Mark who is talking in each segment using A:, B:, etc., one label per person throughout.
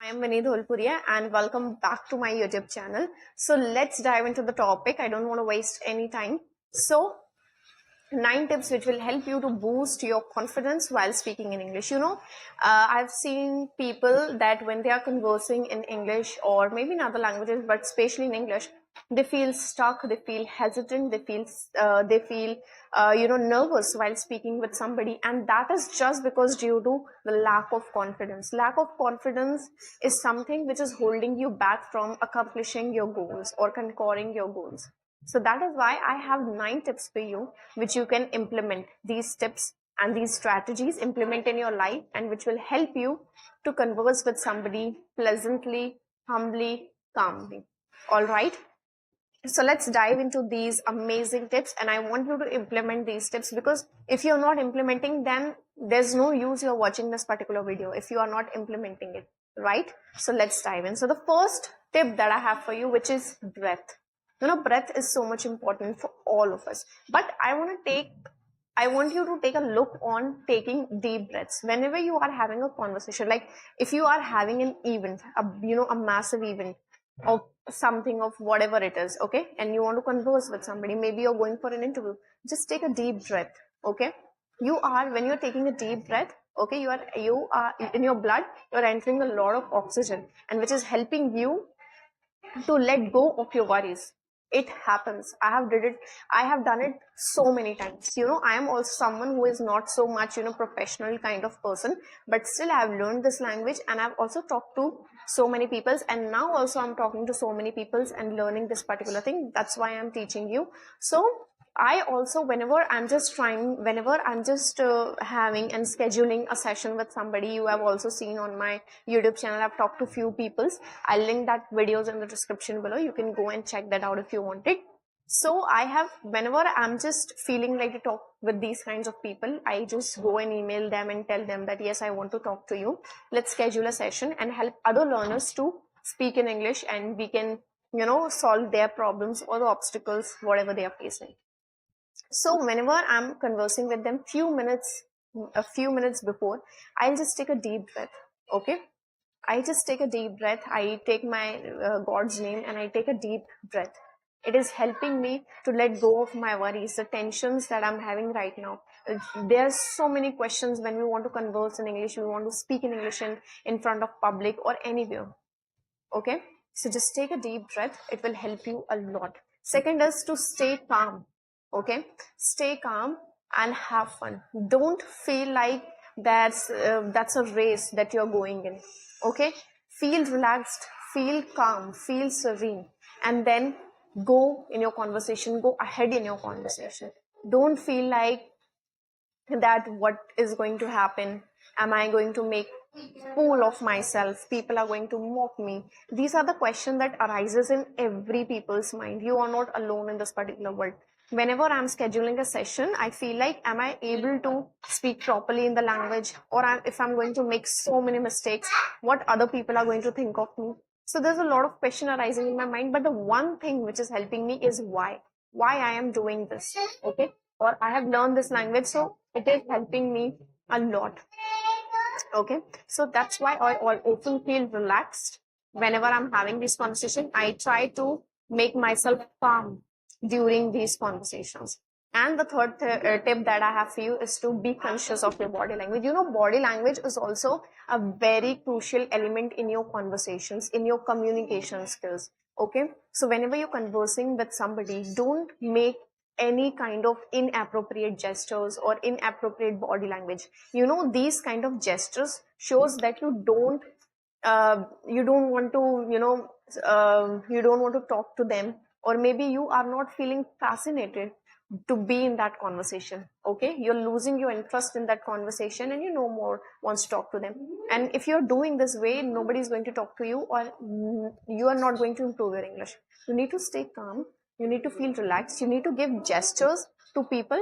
A: I am Vinay Dholpuria and welcome back to my YouTube channel. So let's dive into the topic. I don't want to waste any time. So 9 tips which will help you to boost your confidence while speaking in English. I've seen people that when they are conversing in English or maybe in other languages, but especially in English, they feel stuck, they feel hesitant, they feel nervous while speaking with somebody, and that is just because due to the lack of confidence. Lack of confidence is something which is holding you back from accomplishing your goals or conquering your goals. So that is why I have 9 tips for you, which you can implement. These tips and these strategies implement in your life, and which will help you to converse with somebody pleasantly, humbly, calmly. All right. So let's dive into these amazing tips, and I want you to implement these tips, because if you're not implementing them, there's no use you're watching this particular video if you are not implementing it, right? So let's dive in. So the first tip that I have for you, which is breath. Breath is so much important for all of us, but I want you to take a look on taking deep breaths whenever you are having a conversation. Like if you are having an event, a massive event, or something of whatever it is, okay, and you want to converse with somebody, maybe you're going for an interview, just take a deep breath, okay. When you're taking a deep breath, okay, you are in your blood, you're entering a lot of oxygen, and which is helping you to let go of your worries. It happens. I have done it so many times. I am also someone who is not so much professional kind of person, but still I have learned this language, and I've also talked to so many people, and now also I'm talking to so many people and learning this particular thing. That's why I'm teaching you. So I also, whenever I'm just having and scheduling a session with somebody, you have also seen on my YouTube channel, I've talked to few people. I'll link that videos in the description below. You can go and check that out if you want it. So whenever I'm just feeling like to talk with these kinds of people, I just go and email them and tell them that, yes, I want to talk to you. Let's schedule a session and help other learners to speak in English, and we can, solve their problems or the obstacles, whatever they are facing. So whenever I'm conversing with them, a few minutes before, I'll just take a deep breath. Okay. I just take a deep breath. I take my God's name and I take a deep breath. It is helping me to let go of my worries, the tensions that I'm having right now. There are so many questions when we want to converse in English, we want to speak in English in front of public or anywhere. Okay. So just take a deep breath. It will help you a lot. Second is to stay calm. Okay. Stay calm and have fun. Don't feel like that's a race that you're going in. Okay. Feel relaxed, feel calm, feel serene, and then go in your conversation, go ahead in your conversation. Don't feel like that what is going to happen. Am I going to make fool of myself? People are going to mock me. These are the questions that arises in every people's mind. You are not alone in this particular world. Whenever I'm scheduling a session, I feel like, am I able to speak properly in the language, or if I'm going to make so many mistakes, what other people are going to think of me? So there's a lot of question arising in my mind, but the one thing which is helping me is why I am doing this. Okay. Or I have learned this language, so it is helping me a lot. Okay. So that's why I often feel relaxed whenever I'm having this conversation. I try to make myself calm during these conversations. And the third tip that I have for you is to be conscious of your body language. Body language is also a very crucial element in your conversations, in your communication skills. Okay. So whenever you're conversing with somebody, don't make any kind of inappropriate gestures or inappropriate body language. These kind of gestures shows that you don't want to you don't want to talk to them, or maybe you are not feeling fascinated to be in that conversation. Okay, you're losing your interest in that conversation, and you no more wants to talk to them. And if you're doing this way, nobody's going to talk to you, or you are not going to improve your English. You need to stay calm, you need to feel relaxed, you need to give gestures to people.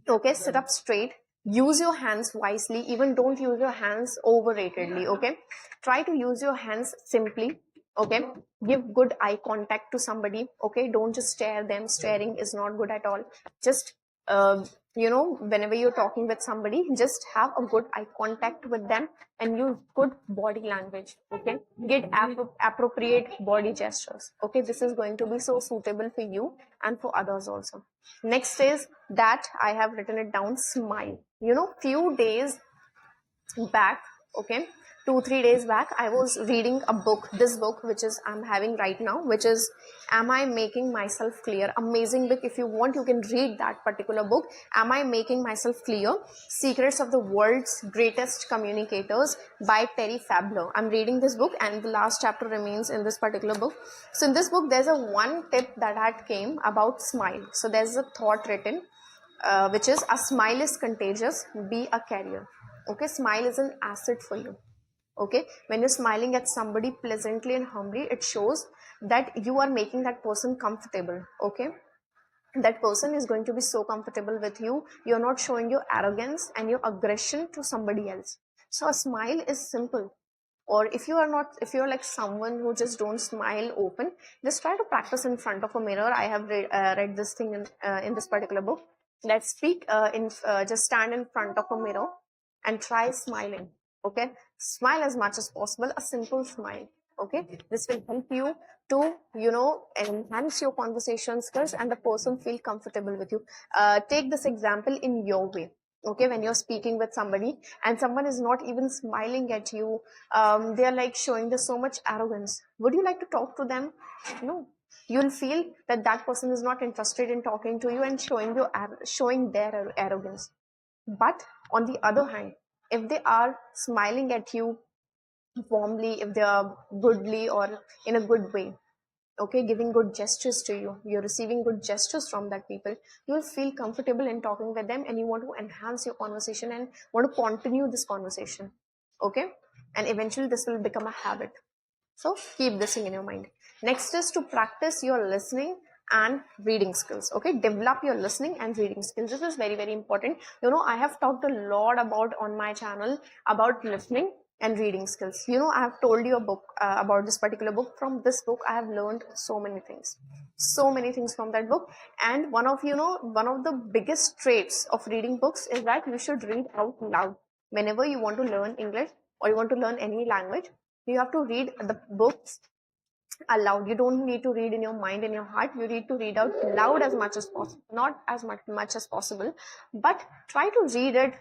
A: Okay, sit up straight, use your hands wisely, even don't use your hands overratedly. Okay, try to use your hands simply. Okay, give good eye contact to somebody. Okay, don't just stare them. Staring is not good at all. Just whenever you're talking with somebody, just have a good eye contact with them and use good body language. Okay, get appropriate body gestures. Okay, this is going to be so suitable for you and for others also. Next is that I have written it down, smile. Few days back, okay, 2-3 days back, I was reading a book, this book which is I'm having right now, which is Am I Making Myself Clear? Amazing book. If you want, you can read that particular book, Am I Making Myself Clear? Secrets of the World's Greatest Communicators by Terry Fabler. I'm reading this book and the last chapter remains in this particular book. So in this book, there's a one tip that had came about smile. So there's a thought written, which is, a smile is contagious, be a carrier. Okay, smile is an asset for you. Okay, when you're smiling at somebody pleasantly and humbly, it shows that you are making that person comfortable. Okay, that person is going to be so comfortable with you. You're not showing your arrogance and your aggression to somebody else. So a smile is simple. Or if you're like someone who just don't smile open, just try to practice in front of a mirror. I have read this thing in this particular book. Let's speak just stand in front of a mirror and try smiling. Okay, smile as much as possible, a simple smile. Okay, this will help you to enhance your conversation skills and the person feel comfortable with you. Take this example in your way. Okay, when you're speaking with somebody and someone is not even smiling at you, they're like showing this so much arrogance, would you like to talk to them? No, you'll feel that that person is not interested in talking to you and showing their arrogance. But on the other hand, if they are smiling at you warmly, if they are goodly or in a good way, okay, giving good gestures to you, you're receiving good gestures from that people, you'll feel comfortable in talking with them and you want to enhance your conversation and want to continue this conversation. Okay, and eventually this will become a habit. So keep this thing in your mind. Next is to practice your listening and reading skills. Okay, develop your listening and reading skills. This is very, very important. I have talked a lot about on my channel about listening and reading skills. I have told you a book about this particular book. From this book, I have learned so many things from that book. And one of the biggest traits of reading books is that you should read out loud. Whenever you want to learn English or you want to learn any language, you have to read the books aloud. You don't need to read in your mind, in your heart. You need to read out loud as much as possible. Not as much as possible, but try to read it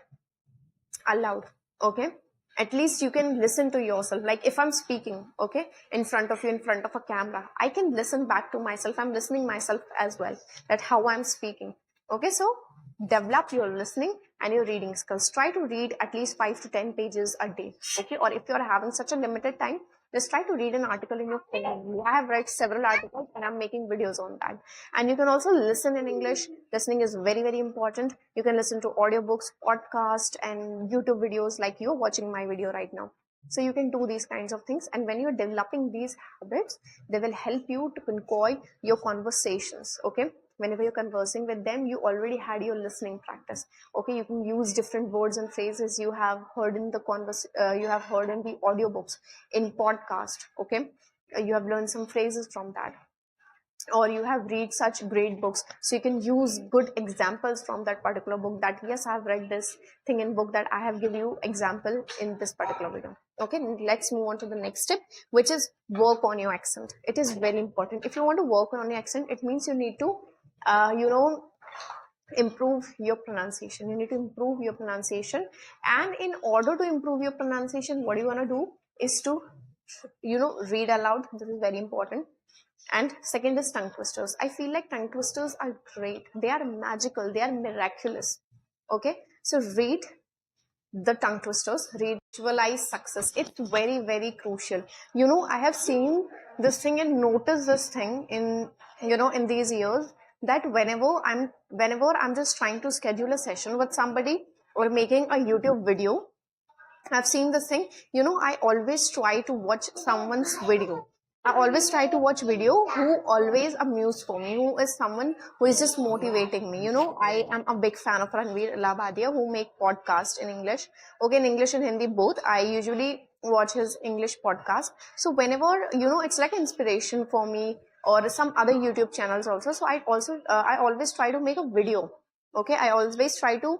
A: aloud. Okay, at least you can listen to yourself. Like if I'm speaking, okay, in front of you, in front of a camera, I can listen back to myself. I'm listening myself as well, that how I'm speaking. Okay, so develop your listening and your reading skills. Try to read at least 5 to 10 pages a day. Okay, or if you're having such a limited time, just try to read an article in your phone. I have read several articles and I'm making videos on that. And you can also listen in English. Listening is very, very important. You can listen to audiobooks, podcasts, and YouTube videos like you're watching my video right now. So you can do these kinds of things. And when you're developing these habits, they will help you to convoy your conversations. Okay, whenever you're conversing with them, you already had your listening practice. Okay, you can use different words and phrases you have heard in the you have heard in the audiobooks, in podcast. Okay, you have learned some phrases from that, or you have read such great books, so you can use good examples from that particular book, that yes, I have read this thing in book, that I have given you example in this particular video. Okay, let's move on to the next step, which is work on your accent. It is very important. If you want to work on your accent, it means you need to improve your pronunciation. You need to improve your pronunciation, and in order to improve your pronunciation, what you want to do is to read aloud. This is very important. And second is tongue twisters. I feel like tongue twisters are great. They are magical. They are miraculous. Okay, so read the tongue twisters, read, visualize success. It's very, very crucial. I have seen this thing and noticed this thing in these years, that whenever I'm just trying to schedule a session with somebody or making a YouTube video, I've seen this thing. I always try to watch someone's video. I always try to watch video who always amuse for me, who is someone who is just motivating me. I am a big fan of Ranveer Labadia, who make podcast in English. Okay, in English and Hindi both. I usually watch his English podcast. So whenever, it's like inspiration for me, or some other YouTube channels also. So I always try to make a video Okay, I always try to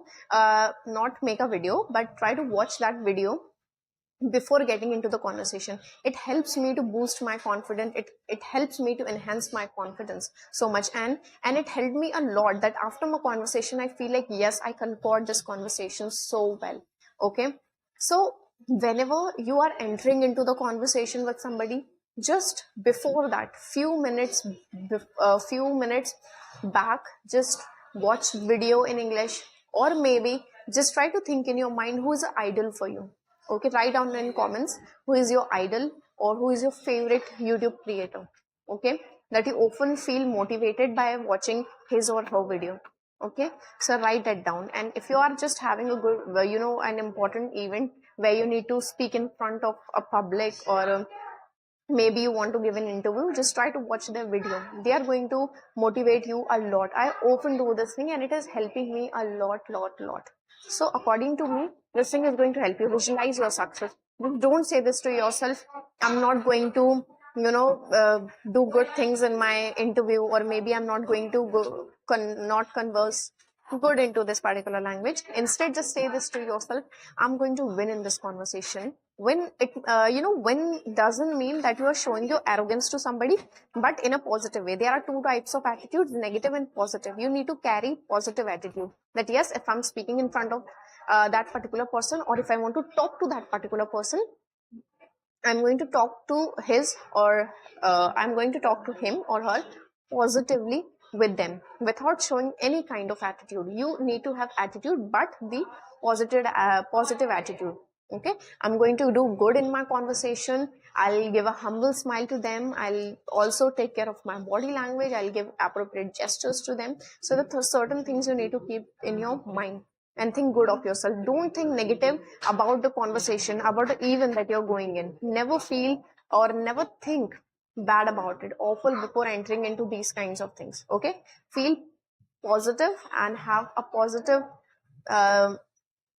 A: not make a video, but try to watch that video before getting into the conversation. It helps me to boost my confidence. It helps me to enhance my confidence so much, and it helped me a lot that after my conversation I feel like, yes, I concord this conversation so well. Okay, so whenever you are entering into the conversation with somebody, just before that few minutes back, just watch video in English, or maybe just try to think in your mind who is an idol for you. Okay, write down in comments who is your idol or who is your favorite YouTube creator. Okay, that you often feel motivated by watching his or her video. Okay, so write that down. And if you are just having a good, an important event where you need to speak in front of a public, or maybe you want to give an interview, just try to watch their video. They are going to motivate you a lot. I often do this thing and it is helping me a lot. So according to me, this thing is going to help you visualize your success. Don't say this to yourself, I'm not going to do good things in my interview, or maybe I'm not going to not converse good into this particular language. Instead, just say this to yourself, I'm going to win in this conversation. When win doesn't mean that you are showing your arrogance to somebody, but in a positive way. There are two types of attitudes, negative and positive. You need to carry positive attitude, that yes, if I'm speaking in front of that particular person, or if I want to talk to that particular person, I'm going to talk to I'm going to talk to him or her positively with them, without showing any kind of attitude. You need to have attitude, but the positive attitude. Okay, I'm going to do good in my conversation. I'll give a humble smile to them. I'll also take care of my body language. I'll give appropriate gestures to them. So the certain things you need to keep in your mind, and think good of yourself. Don't think negative about the conversation, about the event that you're going in. Never feel or never think bad about it awful before entering into these kinds of things. Okay, feel positive and have a positive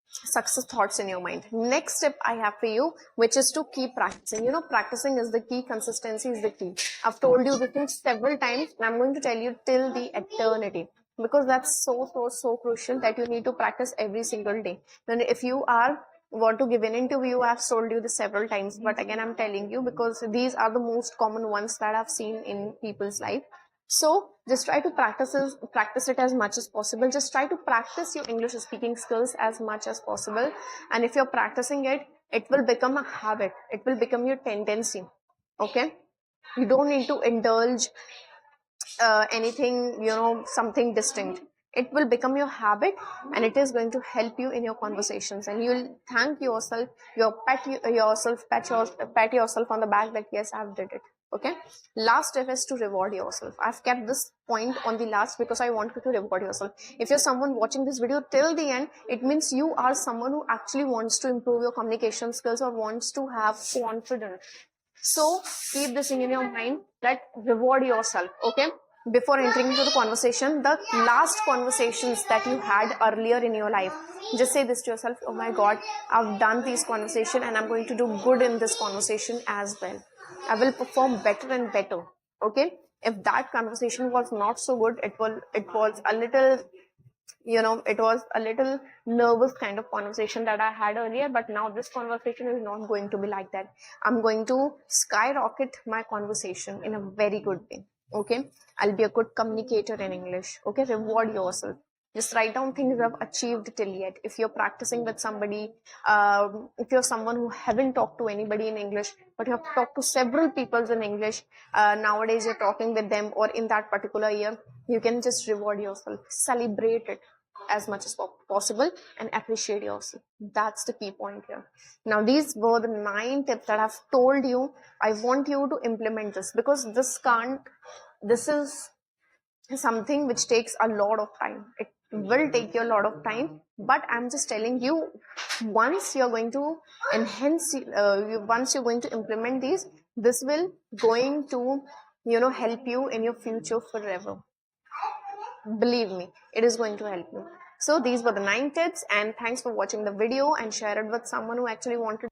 A: success thoughts in your mind. Next step I have for you, which is to keep practicing. Practicing is the key, consistency is the key. I've told you this thing several times, and I'm going to tell you till the eternity, because that's so crucial, that you need to practice every single day. Then if you want to give an interview, I've told you this several times, but again I'm telling you because these are the most common ones that I've seen in people's life. So just try to practice it as much as possible. Just try to practice your English speaking skills as much as possible. And if you're practicing it, it will become a habit. It will become your tendency. Okay, you don't need to indulge anything, something distinct. It will become your habit, and it is going to help you in your conversations, and you'll thank yourself, pat yourself on the back that yes, I've did it. Okay, last step is to reward yourself. I've kept this point on the last because I want you to reward yourself. If you're someone watching this video till the end, it means you are someone who actually wants to improve your communication skills or wants to have confidence. So keep this thing in your mind, that reward yourself. Okay, before entering into the conversation, the last conversations that you had earlier in your life, just say this to yourself, oh my god, I've done this conversation and I'm going to do good in this conversation as well. I will perform better and better. Okay, if that conversation was not so good, it was a little, it was a little nervous kind of conversation that I had earlier, but now this conversation is not going to be like that. I'm going to skyrocket my conversation in a very good way. Okay, I'll be a good communicator in English. Okay, reward yourself. Just write down things you have achieved till yet. If you're practicing with somebody, if you're someone who haven't talked to anybody in English, but you have talked to several people in English, nowadays you're talking with them, or in that particular year, you can just reward yourself, celebrate it as much as possible, and appreciate yourself. That's the key point here. Now, these were the 9 tips that I've told you. I want you to implement this, because this is something which takes a lot of time. It will take you a lot of time, but I'm just telling you, once you're going to once you're going to implement these, this will going to help you in your future forever. Believe me, it is going to help you. So these were the 9 tips, and thanks for watching the video, and share it with someone who actually wanted